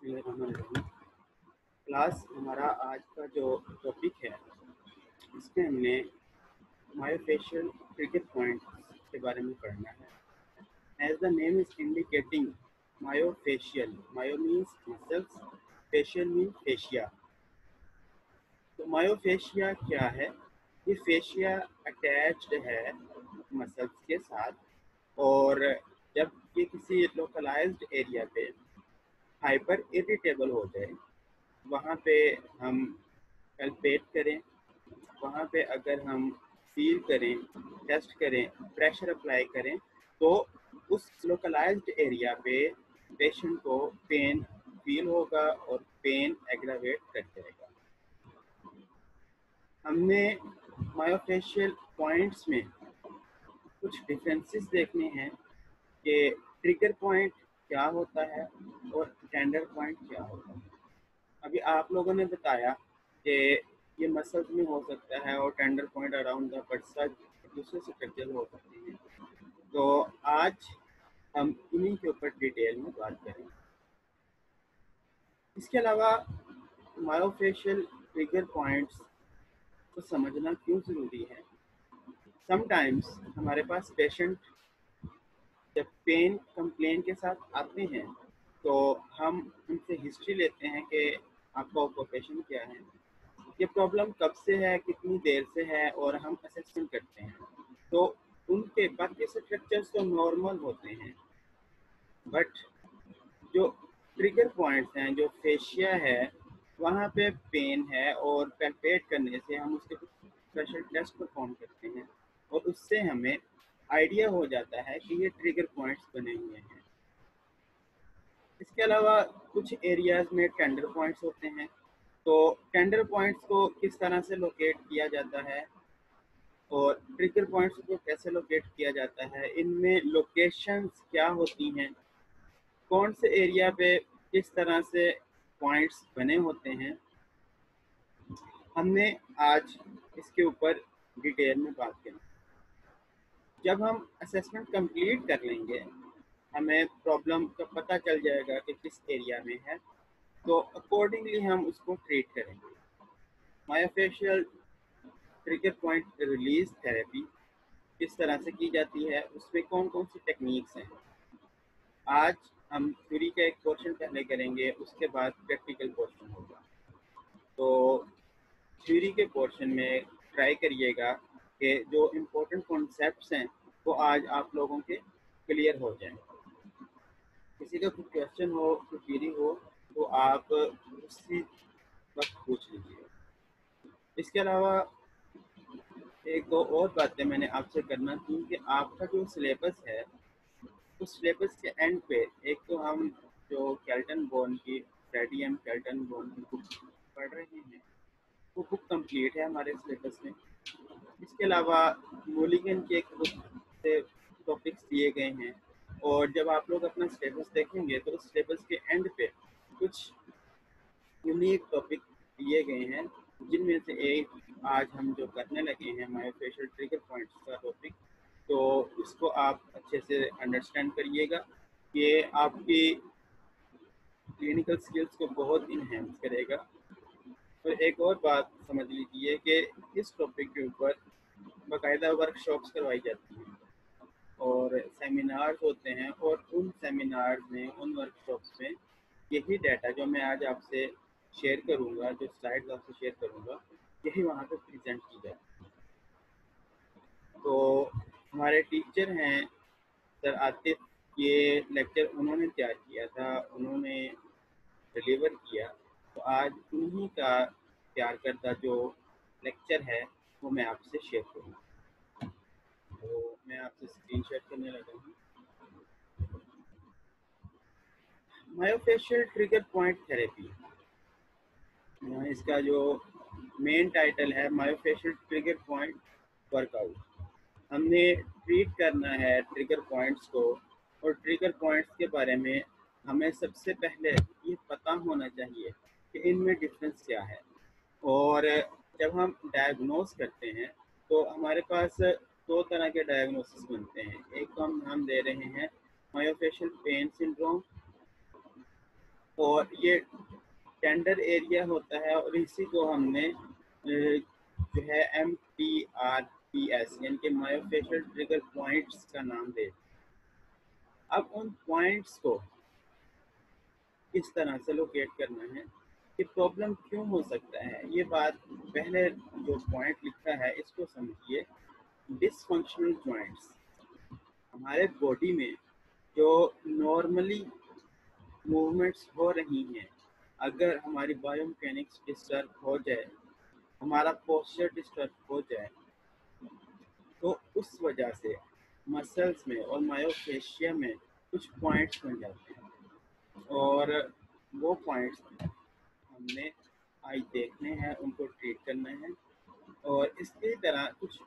बिस्मिल्लाहिर्रहमानिर्रहीम। क्लास हमारा आज का जो टॉपिक है इसमें हमने मायोफेशियल ट्रिगर पॉइंट्स के बारे में पढ़ना है। As the name is indicating myofascial, myo means muscles, fascial mean fascia. तो मायोफेशिया क्या है? ये फेशिया अटैच्ड है मसल्स के साथ, और जब ये किसी लोकलाइज्ड एरिया पे हाइपर इरिटेबल हो जाए, वहाँ पे हम पैल्पेट करें, वहाँ पे अगर हम फील करें, टेस्ट करें, प्रेशर अप्लाई करें, तो उस लोकलाइज्ड एरिया पे पेशेंट को पेन फील होगा और पेन एग्रावेट कर जाएगा। हमने मायोफेशियल पॉइंट्स में कुछ डिफरेंसेस देखने हैं कि ट्रिगर पॉइंट क्या होता है और टेंडर पॉइंट क्या होता है। अभी आप लोगों ने बताया कि ये मसल्स में हो सकता है और टेंडर पॉइंट अराउंड द बट्सा दूसरे स्ट्रक्चर हो सकते हैं। तो आज हम इन्हीं के ऊपर डिटेल में बात करेंगे। इसके अलावा मायोफेशियल ट्रिगर पॉइंट्स को समझना क्यों ज़रूरी है? समटाइम्स हमारे पास पेशेंट जब पेन कंप्लेन के साथ आते हैं तो हम उनसे हिस्ट्री लेते हैं कि आपका ऑक्यूपेशन क्या है, ये प्रॉब्लम कब से है, कितनी देर से है, और हम असेसमेंट करते हैं। तो उनके बाकी स्ट्रक्चर्स तो नॉर्मल होते हैं, बट जो ट्रिगर पॉइंट्स हैं, जो फेशिया है, वहाँ पे पेन है, और पैल्पेट करने से हम उसके कुछ स्पेशल टेस्ट परफॉर्म करते हैं और उससे हमें आइडिया हो जाता है कि ये ट्रिगर पॉइंट्स बने हुए हैं। इसके अलावा कुछ एरियाज में टेंडर पॉइंट्स होते हैं। तो टेंडर पॉइंट्स को किस तरह से लोकेट किया जाता है और ट्रिगर पॉइंट्स को कैसे लोकेट किया जाता है, इनमें लोकेशंस क्या होती हैं, कौन से एरिया पे किस तरह से पॉइंट्स बने होते हैं, हमने आज इसके ऊपर डिटेल में बात करी। जब हम असेसमेंट कंप्लीट कर लेंगे, हमें प्रॉब्लम का पता चल जाएगा कि किस एरिया में है, तो अकॉर्डिंगली हम उसको ट्रीट करेंगे। Myofascial trigger point release therapy किस तरह से की जाती है, उसमें कौन कौन सी टेक्निक्स हैं, आज हम थ्योरी का एक पोर्शन पहले करेंगे, उसके बाद प्रैक्टिकल पोर्शन होगा। तो थ्योरी के पोर्शन में ट्राई करिएगा कि जो इम्पोर्टेंट कॉन्सेप्ट्स हैं वो आज आप लोगों के क्लियर हो जाएं। किसी का कुछ क्वेश्चन हो, कुछ क्वेरी हो, तो आप उसी वक्त पूछ लीजिए। इसके अलावा एक दो और बातें मैंने आपसे करना थी कि आपका जो सिलेबस है, उस सिलेबस के एंड पे एक तो हम जो कैल्टन बोर्न की, फ्रेडी एम कैल्टन बोर्न की बुक पढ़ रहे हैं, वो बुक कंप्लीट है हमारे सिलेबस में। इसके अलावा मोलिगन के एक बुक से टॉपिक्स दिए गए हैं, और जब आप लोग अपना सिलेबस देखेंगे तो उस सिलेबस के एंड पे कुछ यूनिक टॉपिक दिए गए हैं, जिनमें से एक आज हम जो करने लगे हैं मायोफेशियल ट्रिगर पॉइंट्स का टॉपिक। तो इसको आप अच्छे से अंडरस्टैंड करिएगा, ये आपकी क्लिनिकल स्किल्स को बहुत इन्हेंस करेगा। और एक और बात समझ लीजिए कि इस टॉपिक के ऊपर बाकायदा वर्कशॉप्स करवाई जाती हैं और सेमिनार्स होते हैं, और उन सेमिनार्स में, उन वर्कशॉप्स में यही डाटा जो मैं आज आपसे शेयर करूंगा, जो स्लाइड्स आपसे शेयर करूंगा, यही वहाँ पे प्रेजेंट की जाती है। तो हमारे टीचर हैं सर आतिफ, ये लेक्चर उन्होंने तैयार किया था, उन्होंने डिलीवर किया, तो आज उन्हीं का तैयार करता जो लेक्चर है वो मैं आपसे शेयर करूँगा। तो मैं आपसे स्क्रीन शेयर करने लगा हूँ। मायोफेशियल ट्रिगर पॉइंट थेरेपी, इसका जो मेन टाइटल है मायोफेशियल ट्रिगर पॉइंट वर्कआउट। हमने ट्रीट करना है ट्रिगर पॉइंट्स को, और ट्रिगर पॉइंट्स के बारे में हमें सबसे पहले ये पता होना चाहिए कि इनमें डिफरेंस क्या है। और जब हम डायग्नोस करते हैं तो हमारे पास दो तरह के डायग्नोसिस बनते हैं। एक तो हम नाम दे रहे हैं मायोफेशियल पेन सिंड्रोम, और ये टेंडर एरिया होता है और इसी को हमने जो है MTRPS यानी कि मायोफेशियल ट्रिगर पॉइंट्स का नाम दे। अब उन पॉइंट्स को किस तरह से लोकेट करना है कि प्रॉब्लम क्यों हो सकता है, ये बात पहले जो पॉइंट लिखा है इसको समझिए। डिसफंक्शनल जॉइंट्स हमारे बॉडी में जो नॉर्मली मूवमेंट्स हो रही हैं, अगर हमारी बायोमैकेनिक्स डिस्टर्ब हो जाए, हमारा पोस्चर डिस्टर्ब हो जाए, तो उस वजह से मसल्स में और मायोफेशिया में कुछ पॉइंट्स बन जाते हैं और वो पॉइंट्स हमने आज देखने हैं, उनको ट्रीट करना है। और इसकी तरह कुछ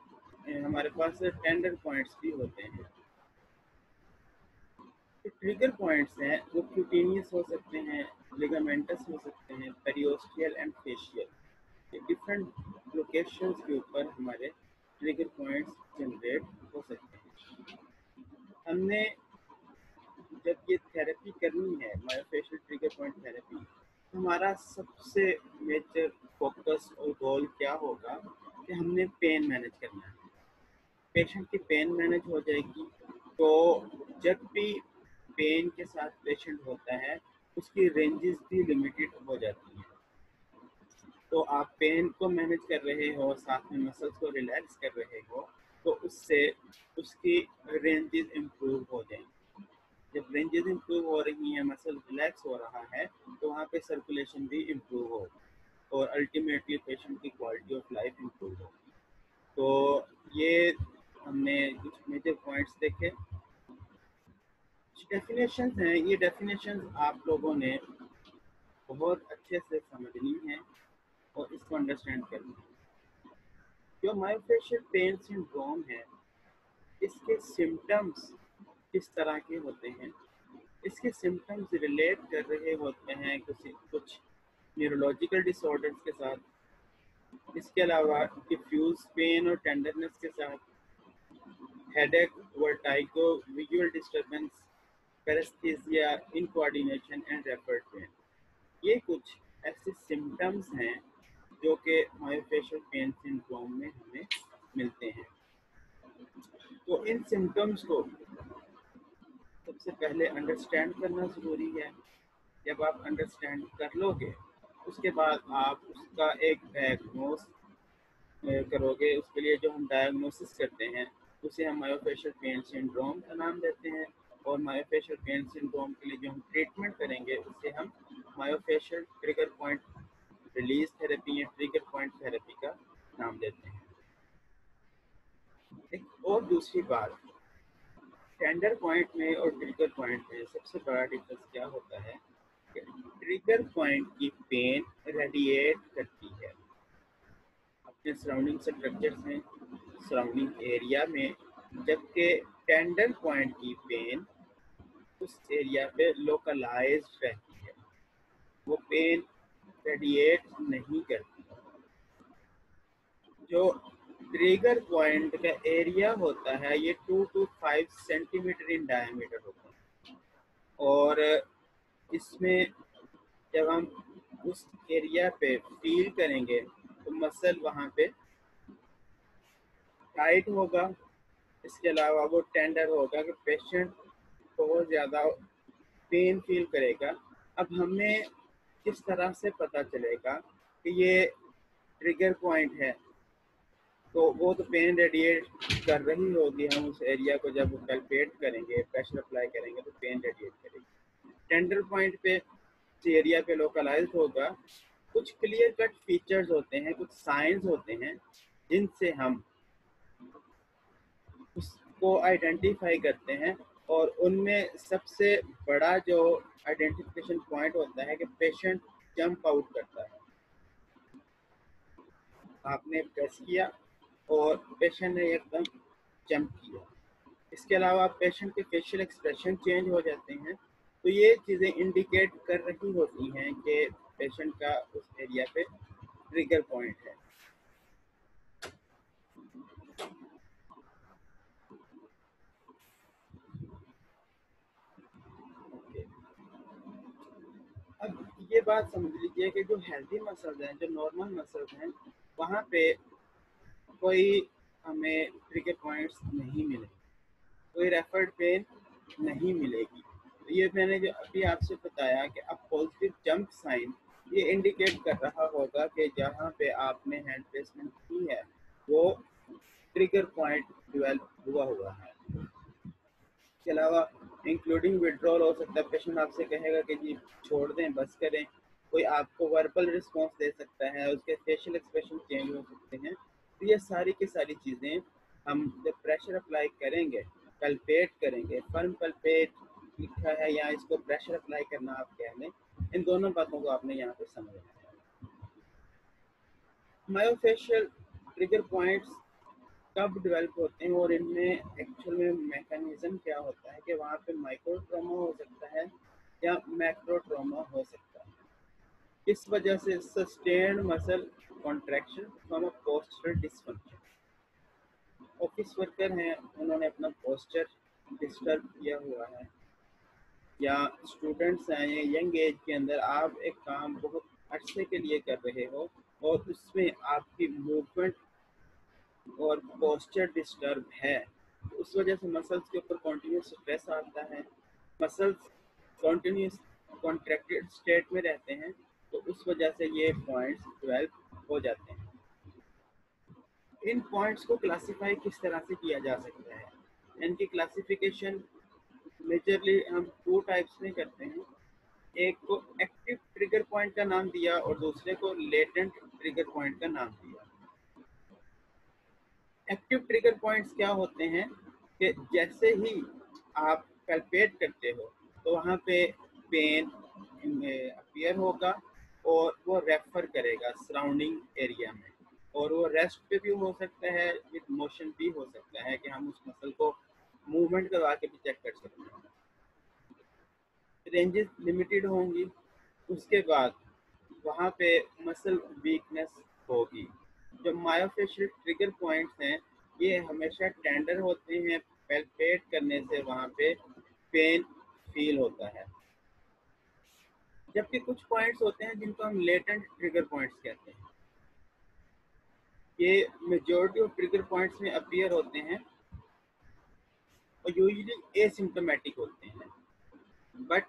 हमारे पास टेंडर पॉइंट्स भी होते हैं। जो ट्रिगर पॉइंट्स हैं वो क्यूटेनियस हो सकते हैं, लिगामेंटस हो सकते हैं, पेरियोस्टियल एंड फेशियल। ये डिफरेंट लोकेशंस के ऊपर हमारे ट्रिगर पॉइंट्स जनरेट हो सकते हैं। हमने जब ये थेरेपी करनी है, मायोफेशियल ट्रिगर पॉइंट थेरेपी, हमारा सबसे मेजर फोकस और गोल क्या होगा कि हमने पेन मैनेज करना है। पेशेंट की पेन मैनेज हो जाएगी तो जब भी पेन के साथ पेशेंट होता है उसकी रेंजेस भी लिमिटेड हो जाती हैं। तो आप पेन को मैनेज कर रहे हो, साथ में मसल्स को रिलैक्स कर रहे हो, तो उससे उसकी रेंजेस इम्प्रूव हो जाएंगी। जब रेंजेस इम्प्रूव हो रही हैं, मसल रिलैक्स हो रहा है, तो वहाँ पे सर्कुलेशन भी इम्प्रूव हो और अल्टीमेटली पेशेंट की क्वालिटी ऑफ लाइफ इम्प्रूव हो। तो ये हमने कुछ मेजर पॉइंट्स देखे। डेफिनेशंस हैं, ये डेफिनेशंस आप लोगों ने बहुत अच्छे से समझनी है और इसको अंडरस्टैंड करना है। जो मायोफेशियल पेन सिंड्रोम है, इसके सिम्टम्स किस तरह के होते हैं, इसके सिम्टम्स रिलेट कर रहे होते हैं कुछ न्यूरोलॉजिकल डिसऑर्डर्स के साथ। इसके अलावा डिफ्यूज पेन और टेंडरनेस के साथ headache, vertigo, visual disturbance, paraesthesia, incoordination and rapid pain, ये कुछ ऐसे सिम्टम्स हैं जो कि मायोफेशियल पेन सिंड्रोम में हमें मिलते हैं। तो इन सिम्टम्स को सबसे पहले अंडरस्टैंड करना ज़रूरी है। जब आप अंडरस्टैंड कर लोगे उसके बाद आप उसका एक डायग्नोस करोगे। उसके लिए जो हम डायग्नोसिस करते हैं उसे हम मायोफेशियल पेन सिंड्रोम का नाम देते हैं और मायोफेशियल पेन सिंड्रोम के लिए जो हम ट्रीटमेंट करेंगे उसे हम myofascial trigger point release therapy या ट्रिगर पॉइंट थेरेपी का नाम देते हैं। एक और दूसरी बात, टेंडर पॉइंट में और ट्रिगर पॉइंट में सबसे बड़ा डिफरेंस क्या होता है कि ट्रिगर पॉइंट की पेन रेडिएट करती है अपने सराउंडिंग स्ट्रक्चर्स में, सराउंडिंग एरिया में, जबकि टेंडर पॉइंट की पेन उस एरिया पे लोकलाइज्ड रहती है, वो पेन रेडिएट नहीं करती। जो ट्रिगर पॉइंट का एरिया होता है ये 2 to 5 सेंटीमीटर इन डायमीटर होता है और इसमें जब हम उस एरिया पे फील करेंगे तो मसल वहाँ पे टाइट होगा। इसके अलावा वो टेंडर होगा कि पेशेंट बहुत ज़्यादा पेन फील करेगा। अब हमें किस तरह से पता चलेगा कि ये ट्रिगर पॉइंट है, तो वो तो पेन रेडिएट कर रही होगी, हम उस एरिया को जब पैल्पेट करेंगे, प्रेशर अप्लाई करेंगे तो पेन रेडिएट करेगी। टेंडर पॉइंट पे इस एरिया पे लोकलाइज होगा। कुछ क्लियर कट फीचर्स होते हैं, कुछ साइंस होते हैं जिनसे हम उसको आइडेंटिफाई करते हैं और उनमें सबसे बड़ा जो आइडेंटिफिकेशन पॉइंट होता है कि पेशेंट जंप आउट करता है। आपने प्रेस किया और पेशेंट ने एकदम जंप किया। इसके अलावा पेशेंट के फेशियल एक्सप्रेशन चेंज हो जाते हैं। तो ये चीज़ें इंडिकेट कर रही होती हैं कि पेशेंट का उस एरिया पे ट्रिगर पॉइंट है। ओके, ये बात समझ लीजिए कि जो हेल्दी मसल्स हैं, जो नॉर्मल मसल्स हैं, वहाँ पे कोई हमें ट्रिगर पॉइंट्स नहीं मिले, कोई रेफर्ड पेन नहीं मिलेगी। तो ये मैंने जो अभी आपसे बताया कि अब पॉजिटिव जंप साइन ये इंडिकेट कर रहा होगा कि जहाँ पे आपने हैंड प्लेसमेंट की है वो ट्रिगर पॉइंट डेवलप हुआ है। इसके अलावा इंक्लूडिंग विड्रॉल हो सकता है, पेशेंट आपसे कहेगा कि जी छोड़ दें, बस करें। कोई आपको वर्बल रिस्पॉन्स दे सकता है, उसके फेशियल एक्सप्रेशन चेंज हो सकते हैं। तो ये सारी की सारी चीज़ें हम जब प्रेशर अप्लाई करेंगे, पल्पेट करेंगे, फर्म पल्पेट लिखा है या इसको प्रेशर अप्लाई करना आप कह लें, इन दोनों बातों को आपने यहाँ पे समझना है। मायोफेशियल ट्रिगर पॉइंट्स कब डेवलप होते हैं और इनमें एक्चुअल में मैकेनिज्म क्या होता है कि वहाँ पे माइक्रो ट्रॉमा हो सकता है या मैक्रो ट्रॉमा हो सकता है। इस वजह से sustained muscle contraction from a postural dysfunction. Office worker हैं, उन्होंने अपना पोस्चर डिस्टर्ब किया हुआ है, या स्टूडेंट्स हैं, या यंग एज के अंदर आप एक काम बहुत अरसे के लिए कर रहे हो और उसमें आपकी मूवमेंट और पोस्चर डिस्टर्ब है, तो उस वजह से मसल्स के ऊपर कॉन्टिन्यूस स्ट्रेस आता है, मसल्स कॉन्टिन्यूस कॉन्ट्रैक्टेड स्टेट में रहते हैं, तो उस वजह से ये पॉइंट्स डेवलप हो जाते हैं। इन पॉइंट्स को क्लासिफाई किस तरह से किया जा सकता है? इनकी क्लासिफिकेशन मेजरली हम 2 टाइप्स में करते हैं। एक को एक्टिव ट्रिगर पॉइंट का नाम दिया और दूसरे को लेटेंट ट्रिगर पॉइंट का नाम दिया। एक्टिव ट्रिगर पॉइंट्स क्या होते हैं कि जैसे ही आप पल्पेट करते हो तो वहाँ पे पेन अपीयर होगा और वो रेफर करेगा सराउंडिंग एरिया में, और वो रेस्ट पे भी हो सकता है, विद मोशन भी हो सकता है कि हम उस मसल को मूवमेंट करवा के भी चेक कर सकते हैं। रेंजेस लिमिटेड होंगी। उसके बाद वहाँ पे मसल वीकनेस होगी। जो मायोफेशियल ट्रिगर पॉइंट्स हैं ये हमेशा टेंडर होते हैं, पैल्पेट करने से वहाँ पे पेन फील होता है। जबकि कुछ पॉइंट्स होते हैं जिनको हम लेटेंट ट्रिगर पॉइंट्स कहते हैं। ये मेजॉरिटी ऑफ ट्रिगर पॉइंट्स में अपीयर होते हैं और यूजुअली एसिम्प्टोमेटिक होते हैं, but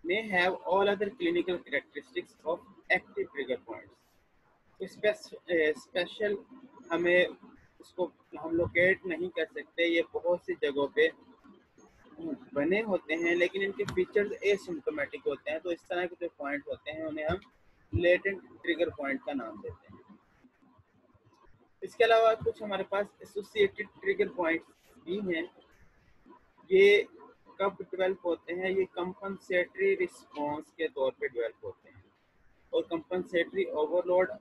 may have all other clinical characteristics of active trigger points. Special हमें उसको हम लोकेट नहीं कर सकते, ये बहुत सी जगहों पे बने होते हैं लेकिन इनके फीचर्स एसिम्प्टोमेटिक होते हैं। तो इस तरह के जो पॉइंट होते हैं उन्हें हम लेटेंट ट्रिगर पॉइंट का नाम देते हैं। इसके अलावा कुछ हमारे पास एसोसिएटेड ट्रिगर पॉइंट्स भी हैं। ये कब डेवलप होते हैं? ये कंपनसेटरी रिस्पॉन्स के तौर पे डेवलप होते हैं, और कंपनसेटरी ओवरलोड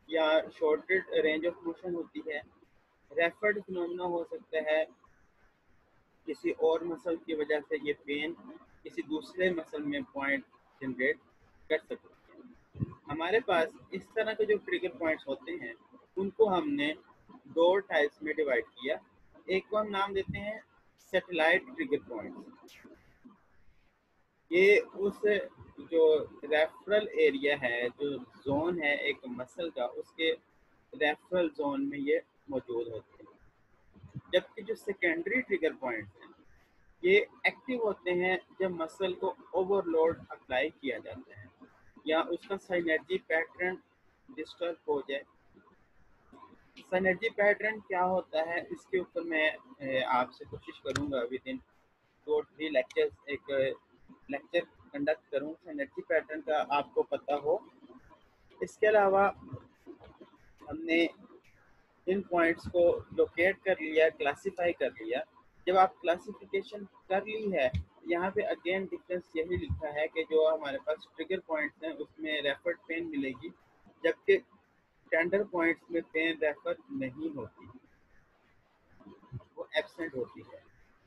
या शॉर्टेड रेंज ऑफ मोशन होती है। रेफर्ड फिनोमेना हो सकता है, किसी और मसल की वजह से ये पेन किसी दूसरे मसल में पॉइंट जनरेट कर सकते हैं। हमारे पास इस तरह के जो ट्रिगर पॉइंट्स होते हैं उनको हमने 2 टाइप्स में डिवाइड किया। एक को हम नाम देते हैं सैटेलाइट ट्रिगर पॉइंट्स। ये उस जो रेफरल एरिया है, जो जोन है एक मसल का, उसके रेफरल जोन में ये मौजूद होते हैं। जबकि जो सेकेंडरी ट्रिगर पॉइंट्स हैं ये एक्टिव होते हैं जब मसल को ओवरलोड अप्लाई किया जाता है या उसका साइनर्जी पैटर्न डिस्टर्ब हो जाए। साइनर्जी पैटर्न क्या होता है इसके ऊपर मैं आपसे कोशिश करूंगा विद इन 2-3 लेक्चर्स एक लेक्चर कंडक्ट करूँ साइनर्जी पैटर्न का आपको पता हो। इसके अलावा हमने इन पॉइंट्स को लोकेट कर लिया, क्लासिफाई कर लिया। जब आप क्लासिफिकेशन कर ली है, यहाँ पे अगेन डिफरेंस यही लिखा है कि जो हमारे पास ट्रिगर पॉइंट्स हैं उसमें रेफर्ड पेन मिलेगी, जबकि टेंडर पॉइंट्स में पेन रेफर नहीं होती, वो एब्सेंट होती है।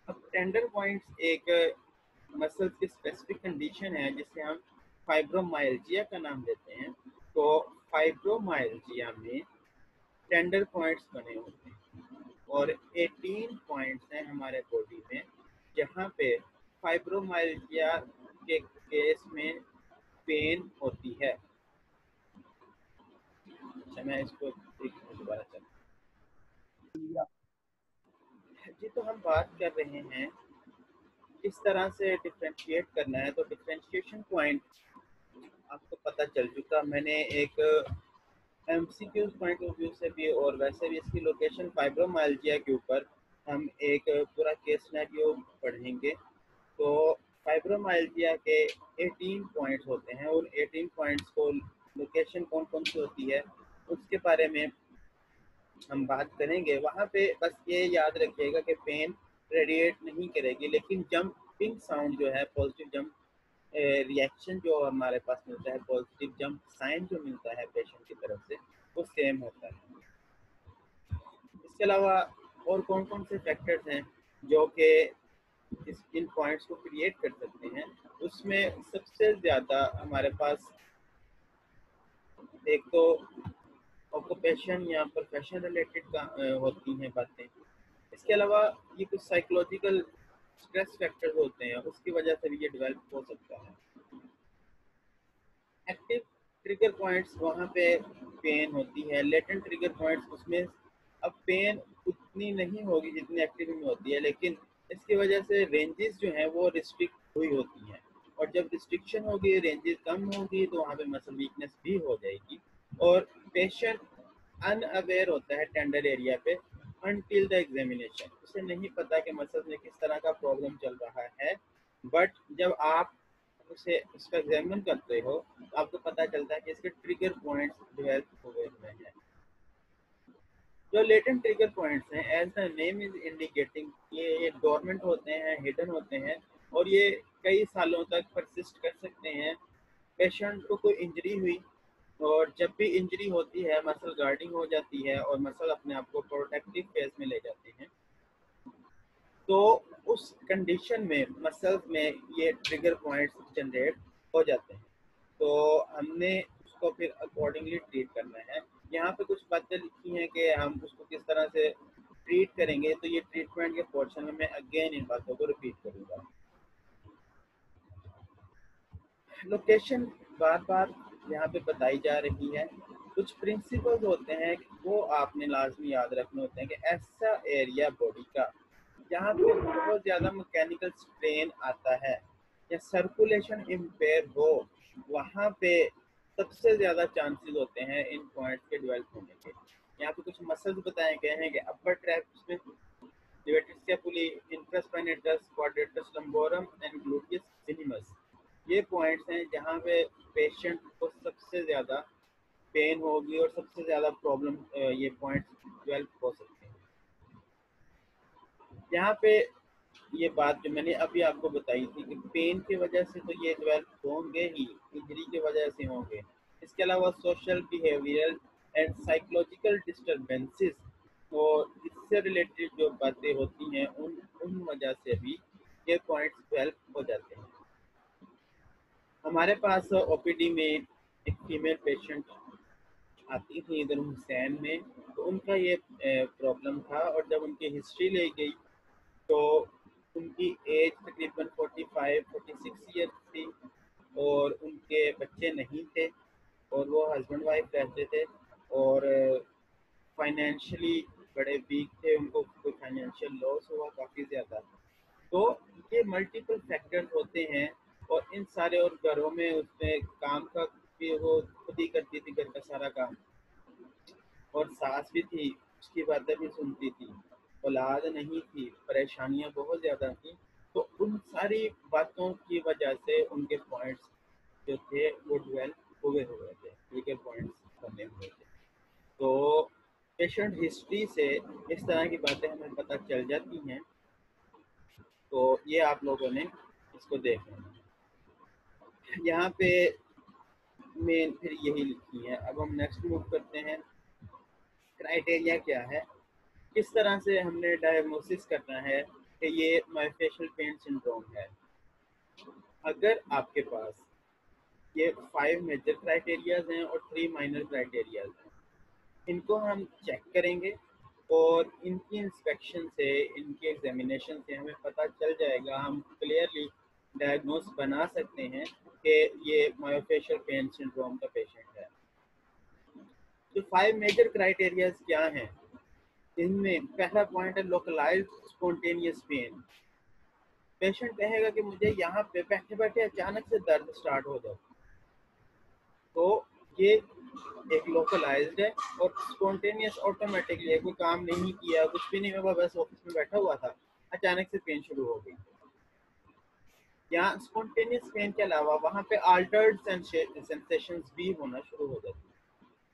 अब टेंडर पॉइंट्स एक मसल्स की स्पेसिफिक कंडीशन है जिसे हम फाइब्रोमाइल्जिया का नाम देते हैं। तो फाइब्रोमाइल्जिया में टेंडर पॉइंट्स बने होते हैं और 18 पॉइंट्स हैं हमारे बॉडी में जहाँ पे फाइब्रोमाइल्जिया के केस में पेन होती है। अच्छा, मैं इसको एक दोबारा चल जी, तो हम बात कर रहे हैं किस तरह से डिफ्रेंशिएट करना है। तो डिफ्रेंशिएशन पॉइंट आपको पता चल चुका। मैंने एक एमसीक्यूज पॉइंट ऑफ व्यू से भी और वैसे भी इसकी लोकेशन फाइब्रोमाइल्जिया के ऊपर हम एक पूरा केस सिनेरियो पढ़ेंगे। तो फाइब्रोमाइल्जिया के 18 पॉइंट्स होते हैं और 18 पॉइंट्स को लोकेशन कौन कौन सी होती है उसके बारे में हम बात करेंगे। वहाँ पे बस ये याद रखिएगा कि पेन रेडिएट नहीं करेगी, लेकिन जंपिंग साउंड जो है, पॉजिटिव जंप रिएक्शन जो हमारे पास मिलता है, पॉजिटिव जंप साइन जो मिलता है पेशेंट की तरफ से, वो सेम होता है। इसके अलावा और कौन कौन से फैक्टर्स हैं जो कि इन पॉइंट्स को क्रिएट कर सकते हैं, उसमें सबसे ज़्यादा हमारे पास एक तो ऑक्यूपेशन या प्रोफेशन रिलेटेड का होती हैं बातें। इसके अलावा ये कुछ साइकोलॉजिकल स्ट्रेस फैक्टर्स होते हैं, उसकी वजह से भी ये डेवलप हो सकता है। एक्टिव ट्रिगर पॉइंट्स, वहाँ पे पेन होती है। लेटेंट ट्रिगर पॉइंट्स, उसमें अब पेन उतनी नहीं होगी जितनी एक्टिव में होती है, लेकिन इसकी वजह से रेंजेस जो हैं वो रिस्ट्रिक्ट हुई होती हैं, और जब रिस्ट्रिक्शन होगी, रेंजेस कम होगी, तो वहाँ पे मसल वीकनेस भी हो जाएगी और पेशेंट अनअवेयर होता है टेंडर एरिया पे अनटिल द एग्जामिनेशन। उसे नहीं पता कि मसल में किस तरह का प्रॉब्लम चल रहा है, बट जब आप उसे उसका एग्जामिन करते हो तो आपको पता चलता है कि इसके ट्रिगर पॉइंट्स डेवलप हुए हुए हैं। जो लेटेंट ट्रिगर पॉइंट्स हैं, as the name is indicating, ये डोरमेंट होते हैं, हिडन होते हैं, और ये कई सालों तक परसिस्ट कर सकते हैं। पेशेंट को कोई इंजरी हुई, और जब भी इंजरी होती है मसल गार्डिंग हो जाती है और मसल अपने आप को प्रोटेक्टिव फेज में ले जाते हैं, तो उस कंडीशन में मसल्स में ये ट्रिगर पॉइंट्स जनरेट हो जाते हैं। तो हमने उसको फिर अकॉर्डिंगली ट्रीट करना है। यहाँ पे कुछ बातें लिखी हैं कि हम उसको किस तरह से ट्रीट करेंगे, तो ये ट्रीटमेंट के पोर्शन में मैं अगेन इन बातों को रिपीट करूँगा। लोकेशन बार बार यहाँ पे बताई जा रही है। कुछ प्रिंसिपल्स होते हैं वो आपने लाजमी याद रखने होते हैं कि ऐसा एरिया बॉडी का जहाँ पे बहुत ज़्यादा मैकेनिकल स्ट्रेन आता है या सर्कुलेशन इम्पेयर हो, वहाँ पे सबसे ज़्यादा चांसेस होते हैं इन पॉइंट्स के डेवलप होने के। यहाँ पे कुछ मसल्स बताए गए हैं कि अपर ट्रैप्स में levator scapulae, infraspinatus, quadratus lumborum and gluteus minimus, ये पॉइंट्स हैं जहाँ पे पेशेंट को सबसे ज़्यादा पेन होगी और सबसे ज़्यादा प्रॉब्लम ये पॉइंट्स डेवलप हो सकते हैं। यहाँ पे ये बात जो मैंने अभी आपको बताई थी कि पेन की वजह से तो ये डेवलप होंगे ही, इंजरी की वजह से होंगे। इसके अलावा social, behavioural and psychological disturbances और इससे रिलेटेड जो बातें होती हैं उन उन वजह से भी ये पॉइंट्स डेवलप हो जाते हैं। हमारे पास ओपीडी में एक फीमेल पेशेंट आती थी इधर हुसैन में, तो उनका ये प्रॉब्लम था, और जब उनकी हिस्ट्री ली गई तो उनकी एज तकरीबन 45-46 ईयर थी, और उनके बच्चे नहीं थे, और वो हस्बैंड वाइफ रहते थे, और फाइनेंशियली बड़े वीक थे, उनको कोई फाइनेंशियल लॉस हुआ काफ़ी ज़्यादा। तो ये मल्टीपल फैक्टर्स होते हैं, और इन सारे, और घरों में उसमें काम का भी वो खुद ही करती थी घर का सारा काम, और सास भी थी, उसकी बातें भी सुनती थी, औलाद नहीं थी, परेशानियां बहुत ज़्यादा थी। तो उन सारी बातों की वजह से उनके पॉइंट्स जो थे वो डेवलप हुए हुए थे, ट्रिगर पॉइंट्स बने हुए थे। तो पेशेंट हिस्ट्री से इस तरह की बातें हमें पता चल जाती हैं। तो ये आप लोगों ने इसको देखना है। यहाँ पे मेन फिर यही लिखी है। अब हम नेक्स्ट मूव करते हैं। क्राइटेरिया क्या है, किस तरह से हमने डायग्नोसिस करना है कि ये मायोफेशियल पेन सिंड्रोम है। अगर आपके पास ये 5 मेजर क्राइटेरियाज हैं और 3 माइनर क्राइटेरियाज हैं, इनको हम चेक करेंगे, और इनकी इंस्पेक्शन से, इनकी एग्जामिनेशन से हमें पता चल जाएगा, हम क्लियरली डायग्नोस बना सकते हैं कि ये मायोफेशियल पेन सिंड्रोम का पेशेंट है। तो 5 मेजर क्राइटेरियाज क्या हैं? इनमें पहला पॉइंट है लोकलाइज्ड स्पॉन्टेनियस पेन। पेशेंट कहेगा कि मुझे यहाँ पे बैठे बैठे अचानक से दर्द स्टार्ट हो जाए, तो ये एक लोकलाइज्ड है। और स्पॉन्टेनियस ऑटोमेटिकली, कोई काम नहीं किया, कुछ भी नहीं हुआ, बस ऑफिस में बैठा हुआ था, अचानक से पेन शुरू हो गई। यहाँ स्पॉन्टेनियस पेन के अलावा वहाँ पे अल्टर्ड सेंसेशंस भी होना शुरू हो जाती है,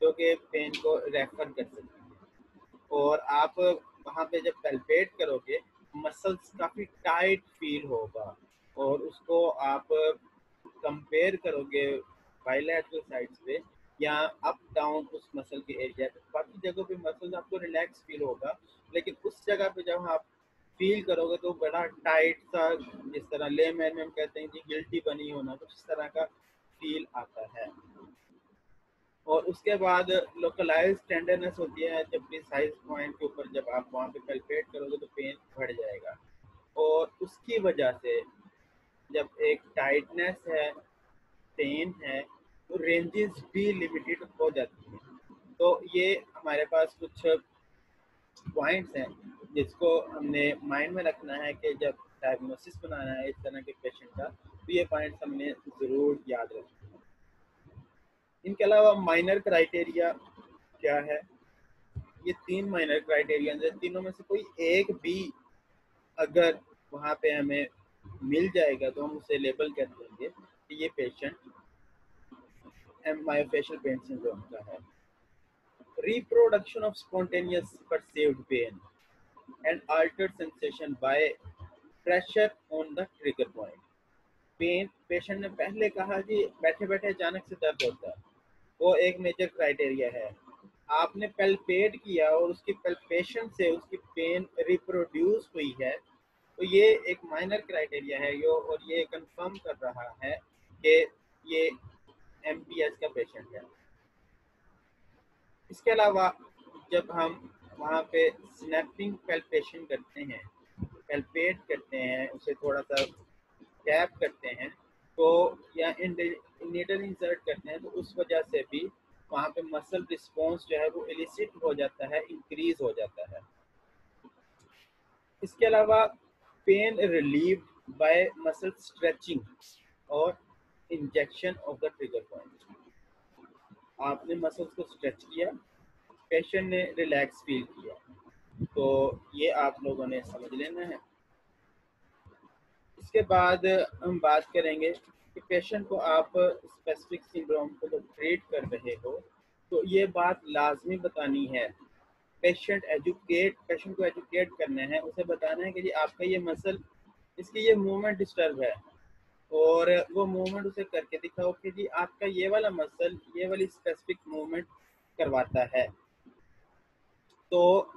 जो कि पेन को रेफर कर सकती है। और आप वहाँ पे जब पैल्पेट करोगे, मसल्स काफ़ी टाइट फील होगा, और उसको आप कंपेयर करोगे बायलैटरल साइड्स पे या अप डाउन उस मसल के एरिया पे, बाकी जगहों पे मसल्स आपको रिलैक्स फील होगा, लेकिन उस जगह पे जब आप फील करोगे तो बड़ा टाइट सा, जिस तरह लेमैन में हम कहते हैं कि गिल्टी बनी होना, कुछ इस तरह का फील आता है। और उसके बाद लोकलाइज टेंडरनेस होती है, जब प्रिसाइज पॉइंट के ऊपर जब आप वहाँ पे पैल्पेट करोगे तो पेन बढ़ जाएगा, और उसकी वजह से जब एक टाइटनेस है, पेन है, तो रेंजेस भी लिमिटेड हो जाती हैं। तो ये हमारे पास कुछ पॉइंट्स हैं जिसको हमने माइंड में रखना है कि जब डायग्नोसिस बनाना है इस तरह के पेशेंट का, तो ये पॉइंट्स हमने ज़रूर याद रखना है। इनके अलावा माइनर क्राइटेरिया क्या है? ये 3 माइनर क्राइटेरिया हैं, तीनों में से कोई एक भी अगर वहाँ पे हमें मिल जाएगा तो हम उसे लेबल कर देंगे कि ये पेशेंट मायोफेशियल पेन सिंड्रोम का है। Reproduction of spontaneous perceived pain and altered sensation by pressure on the trigger point. Pain, patient ने पहले कहा कि बैठे बैठे अचानक से दर्द होता है, वो एक मेजर क्राइटेरिया है। आपने पल्पेट किया और उसकी पल्पेशन से उसकी पेन रिप्रोड्यूस हुई है, तो ये एक माइनर क्राइटेरिया है यो, और ये कंफर्म कर रहा है कि ये एमपीएस का पेशेंट है। इसके अलावा जब हम वहाँ पे स्नैपिंग पैल्पेशन करते हैं, पैल्पेट करते हैं, उसे थोड़ा सा टैप करते हैं, तो या नीडल इंसर्ट करते हैं, तो उस वजह से भी वहाँ पे मसल रिस्पॉन्स जो है वो एलिसिट हो जाता है, इंक्रीज हो जाता है। इसके अलावा pain relieve by muscle stretching और injection of the trigger point. आपने मसल्स को स्ट्रेच किया, पेशेंट ने रिलैक्स फील किया, तो ये आप लोगों ने समझ लेना है। इसके बाद हम बात करेंगे कि पेशेंट को आप स्पेसिफिक सिंड्रोम को जब ट्रीट कर रहे हो तो ये बात लाजमी बतानी है। पेशेंट को एजुकेट करना है, उसे बताना है कि जी आपका ये मसल, इसकी ये मूवमेंट डिस्टर्ब है, और वो मूवमेंट उसे करके दिखाओ कि जी आपका ये वाला मसल ये वाली स्पेसिफिक मूवमेंट करवाता है। तो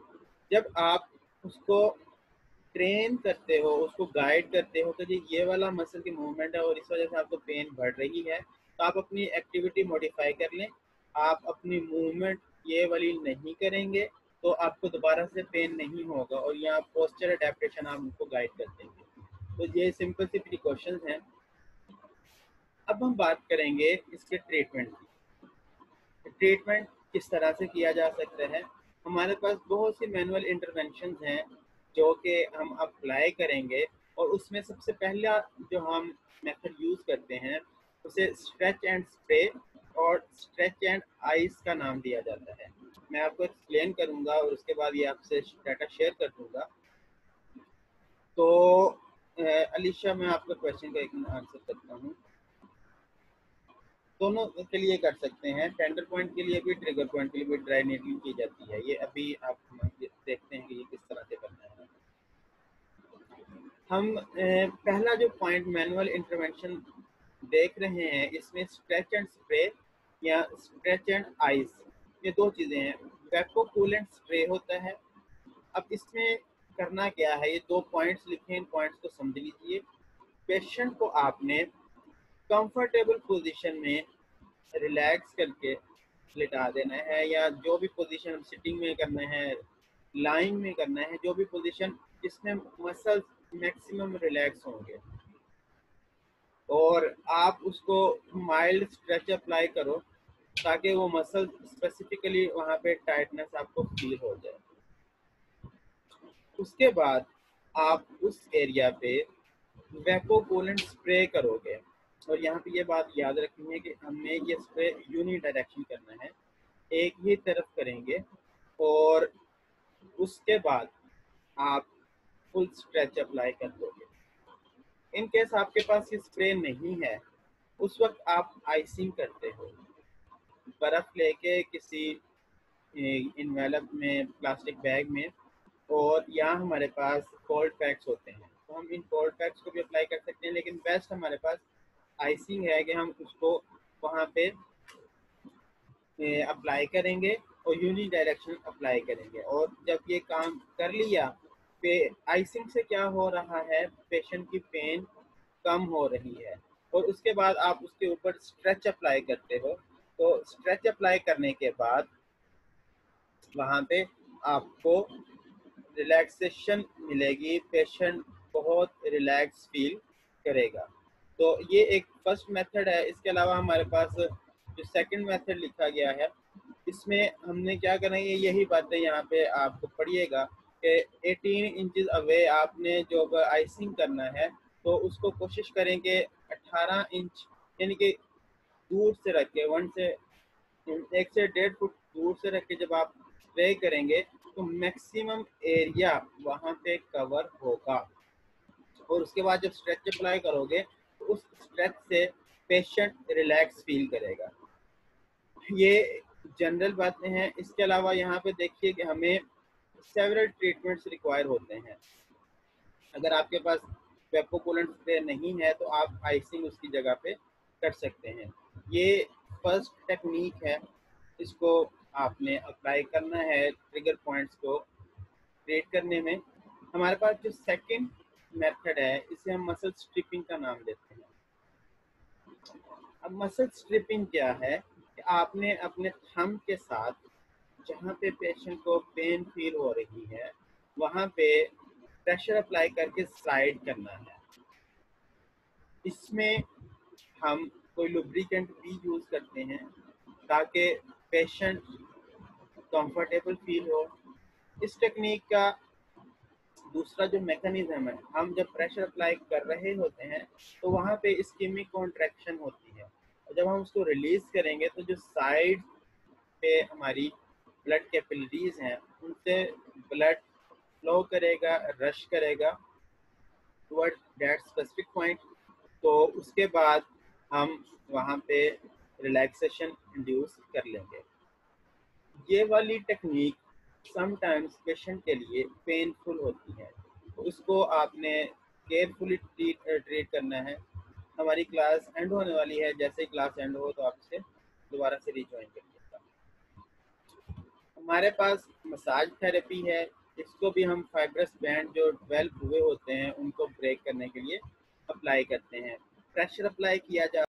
जब आप उसको ट्रेन करते हो, उसको गाइड करते हो कि जी ये वाला मसल की मूवमेंट है और इस वजह से आपको पेन बढ़ रही है, तो आप अपनी एक्टिविटी मॉडिफाई कर लें, आप अपनी मूवमेंट ये वाली नहीं करेंगे तो आपको दोबारा से पेन नहीं होगा, और यहाँ पोस्चर अडेप्टेशन आप उनको गाइड कर देंगे। तो ये सिंपल सी प्रिकॉशंस हैं। अब हम बात करेंगे इसके ट्रीटमेंट की। ट्रीटमेंट किस तरह से किया जा सकता है? हमारे पास बहुत सी मैनुअल इंटरवेंशन हैं जो कि हम अप्लाई करेंगे, और उसमें सबसे पहला जो हम मेथड यूज़ करते हैं उसे स्ट्रेच एंड स्प्रे और स्ट्रेच एंड आइस का नाम दिया जाता है। मैं आपको एक्सप्लेन करूंगा और उसके बाद ये आपसे डाटा शेयर कर दूंगा। तो अलीशा, मैं आपका क्वेश्चन का एक आंसर करता हूँ। दोनों के लिए कर सकते हैं, टेंडर पॉइंट के लिए भी, ट्रिगर पॉइंट के लिए भी ड्राई नीडलिंग की जाती है। ये अभी आप देखते हैं कि ये किस तरह से करना है। हम पहला जो पॉइंट मैनुअल इंटरवेंशन देख रहे हैं, इसमें स्ट्रेच एंड स्प्रे या स्ट्रेच एंड आइस, ये दो चीज़ें हैं। वैको कूलेंट स्प्रे होता है। अब इसमें करना क्या है, ये दो पॉइंट्स लिखे हैं, इन पॉइंट्स को समझ लीजिए। पेशेंट को आपने कंफर्टेबल पोजीशन में रिलैक्स करके लिटा देना है, या जो भी पोजीशन हम सिटिंग में करना है, लाइंग में करना है, जो भी पोजीशन जिसमें मसल्स मैक्सिमम रिलैक्स होंगे। और आप उसको माइल्ड स्ट्रेच अप्लाई करो ताकि वो मसल स्पेसिफिकली वहाँ पे टाइटनेस आपको फील हो जाए। उसके बाद आप उस एरिया पे वेपोकूलेंट स्प्रे करोगे, और यहाँ पे ये बात याद रखनी है कि हमें ये स्प्रे यूनी डायरेक्शन करना है, एक ही तरफ करेंगे। और उसके बाद आप फुल स्ट्रेच अप्लाई कर दोगे। इन केस आपके पास ये स्प्रे नहीं है, उस वक्त आप आइसिंग करते हो। बर्फ लेके किसी इन्वेलप में, प्लास्टिक बैग में, और यहाँ हमारे पास कोल्ड पैक्स होते हैं, तो हम इन कोल्ड पैक्स को भी अप्लाई कर सकते हैं, लेकिन बेस्ट हमारे पास आइसिंग है कि हम उसको वहाँ पे अप्लाई करेंगे और यूनी डायरेक्शन अप्लाई करेंगे। और जब ये काम कर लिया, पे आइसिंग से क्या हो रहा है, पेशेंट की पेन कम हो रही है। और उसके बाद आप उसके ऊपर स्ट्रेच अप्लाई करते हो, तो स्ट्रेच अप्लाई करने के बाद वहाँ पे आपको रिलैक्सेशन मिलेगी, पेशेंट बहुत रिलैक्स फील करेगा। तो ये एक फर्स्ट मेथड है। इसके अलावा हमारे पास जो सेकंड मेथड लिखा गया है, इसमें हमने क्या करना है, यही बातें यहाँ पे आपको पढ़िएगा कि 18 इंचेस अवे आपने जो आइसिंग करना है, तो उसको कोशिश करें कि 18 इंच यानी कि दूर से रख के 1 से 1.5 फुट दूर से रख के जब आप स्प्रे करेंगे तो मैक्सिमम एरिया वहाँ पे कवर होगा। और उसके बाद जब स्ट्रेच अप्लाई करोगे तो उस स्ट्रेच से पेशेंट रिलैक्स फील करेगा। ये जनरल बातें हैं। इसके अलावा यहाँ पे देखिए कि हमें सेवरल ट्रीटमेंट्स रिक्वायर होते हैं। अगर आपके पास वेपोकूलेंट स्प्रे नहीं है तो आप आइसिंग उसकी जगह पे कर सकते हैं। ये फर्स्ट टेक्निक है, इसको आपने अप्लाई करना है ट्रिगर पॉइंट्स को क्रिएट करने में। हमारे पास जो सेकंड मेथड है, इसे हम मसल स्ट्रिपिंग का नाम देते हैं। अब मसल स्ट्रिपिंग क्या है कि आपने अपने थंब के साथ जहाँ पे पेशेंट को पेन फील हो रही है वहाँ पे प्रेशर अप्लाई करके स्लाइड करना है। इसमें हम कोई लुब्रिकेंट भी यूज़ करते हैं ताकि पेशेंट कंफर्टेबल फील हो। इस टेक्निक का दूसरा जो मैकेनिज्म है, हम जब प्रेशर अप्लाई कर रहे होते हैं तो वहाँ पे इस्केमिक कॉन्ट्रैक्शन होती है, और जब हम उसको रिलीज करेंगे तो जो साइड पे हमारी ब्लड कैपिलरीज हैं उनसे ब्लड फ्लो करेगा, रश करेगा टुवर्ड दैट स्पेसिफिक पॉइंट। तो उसके बाद हम वहाँ पे रिलैक्सेशन इंड्यूस कर लेंगे। ये वाली टेक्निक समटाइम्स पेशेंट के लिए पेनफुल होती है, तो उसको आपने केयरफुली ट्रीट करना है। हमारी क्लास एंड होने वाली है, जैसे ही क्लास एंड हो तो आप इसे दोबारा से रिज्वाइन करिएगा। हमारे पास मसाज थेरेपी है, इसको भी हम फाइब्रस बैंड जो डेवलप हुए होते हैं उनको ब्रेक करने के लिए अप्लाई करते हैं। प्रेशर अप्लाई किया जा